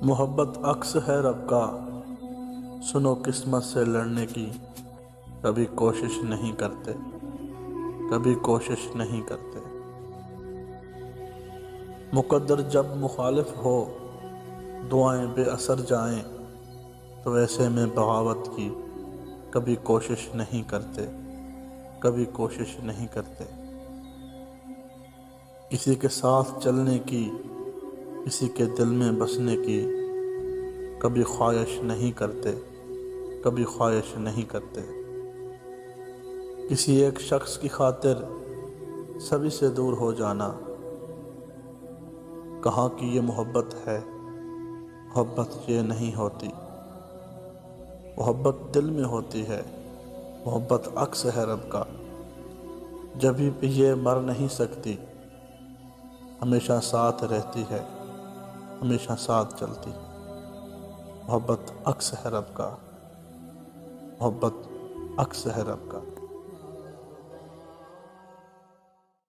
محبت عکس ہے رب کا، سنو قسمت سے لڑنے کی، کبھی کوشش نہیں کرتے، کبھی کوشش نہیں کرتے۔ مقدر جب مخالف ہو، دعائیں بے اثر جائیں، تو ایسے میں بغاوت کی کبھی کوشش نہیں کرتے، کبھی کوشش نہیں کرتے۔ کسی کے ساتھ چلنے کی، کسی کے دل میں بسنے کی کبھی خواہش نہیں کرتے، کبھی خواہش نہیں کرتے۔ کسی ایک شخص کی خاطر سبھی سے دور ہو جانا، کہاں کی یہ محبت ہے؟ محبت یہ نہیں ہوتی۔ محبت دل میں ہوتی ہے، محبت عکس ہے رب کا، جبھی بھی یہ مر نہیں سکتی، ہمیشہ ساتھ رہتی ہے، ہمیشہ ساتھ چلتی ہے۔ محبت عکس ہے رب کا، محبت عکس ہے رب کا۔